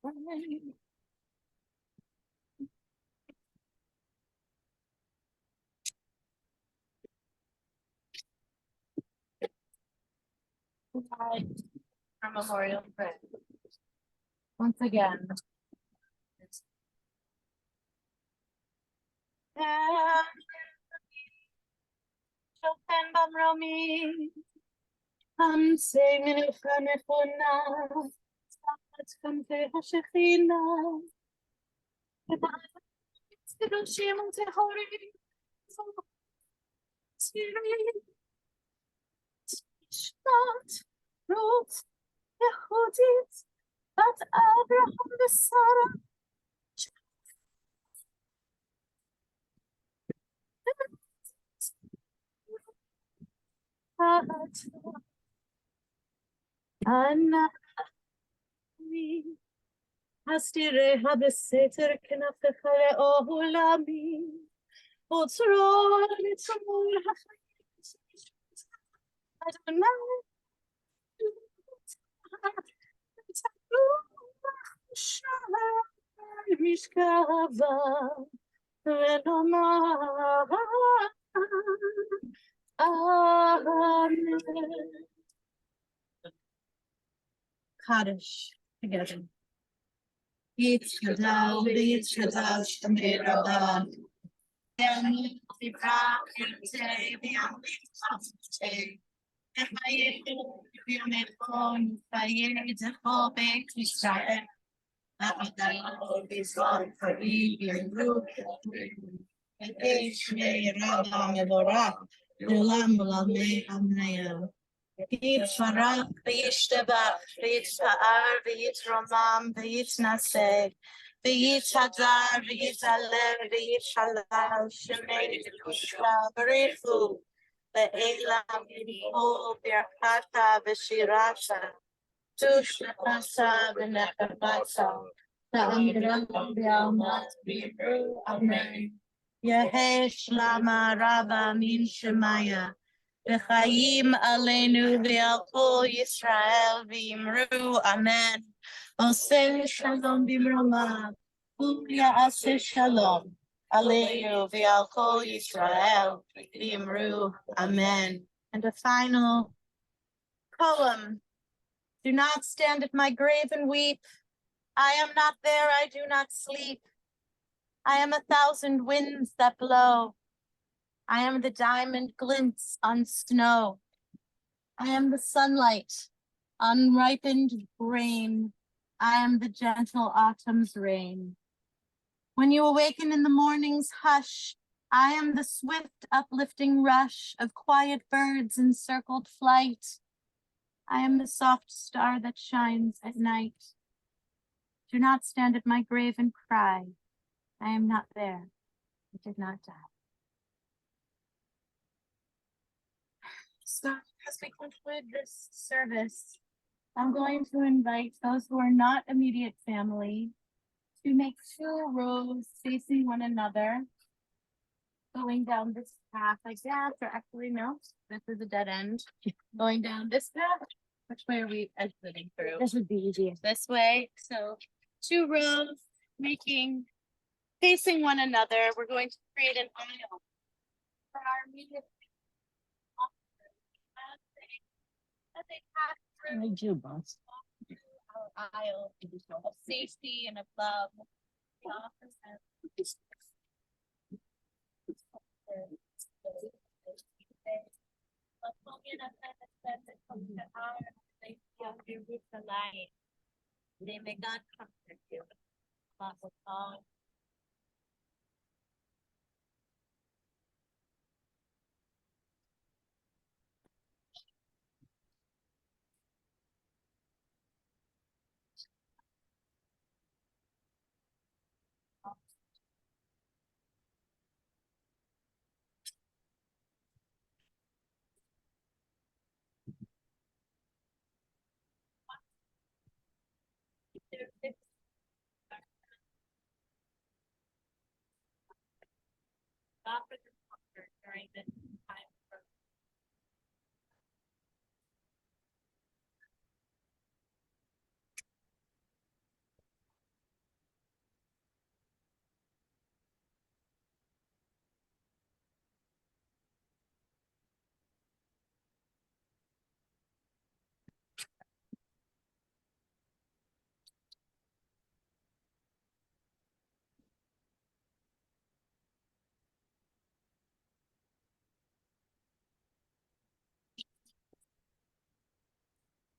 Speaker 2: running away. Goodbye, our memorial friend. Once again. Chopin Bamromi, singing in front of Hona, it's come to Hashifina. It's the Shimon to Hori. Not roots, Yehudit, but Abraham the Sarah. Anna, Hastire habeseter knafechale ohulami. Otsrol mitzmor Adonai. Mishkava venomar. Amen. Kaddish together. Yitzchadal, Yitzchadal, Shemir Rabban. And the rock and say, the only say, and by it, you may phone, by it, the whole bank is started. That is gone for you, group. And Ishmael Rabban Mevorah, the Lamb of me, Amnaya. Yitzharak, Yitzhabach, Yitzha'ar, Yitzramam, Yitznaseh, Yitzhadar, Yitzalem, Yitzhalal, Shemei, Yushra, Barifu, Be'elam, Yidho, Birchata, Beshirata, Tushnasa, Benechamasa, Ta'amiram, Bialmat, Bibru, Amen. Yehesh Lama Rabba Min Shemaya. V'chaim aleinu v'al kol Yisrael v'imru, amen. Oseh shalom b'mroma, u'ya'aseh shalom aleinu v'al kol Yisrael v'imru, amen. And a final poem. Do not stand at my grave and weep. I am not there, I do not sleep. I am 1,000 winds that blow. I am the diamond glints on snow. I am the sunlight, unripened grain. I am the gentle autumn's rain. When you awaken in the morning's hush, I am the swift uplifting rush of quiet birds in circled flight. I am the soft star that shines at night. Do not stand at my grave and cry. I am not there. I did not die. So as we conclude this service, I'm going to invite those who are not immediate family to make 2 rows facing one another, going down this path like that, or actually no, this is a dead end. Going down this path, which way are we exiting through? This would be easier. This way, so 2 rows facing one another. We're going to create an aisle for our immediate as they pass through.
Speaker 7: I do, boss.
Speaker 2: Our aisle of safety and of love. We offer them. May God comfort you.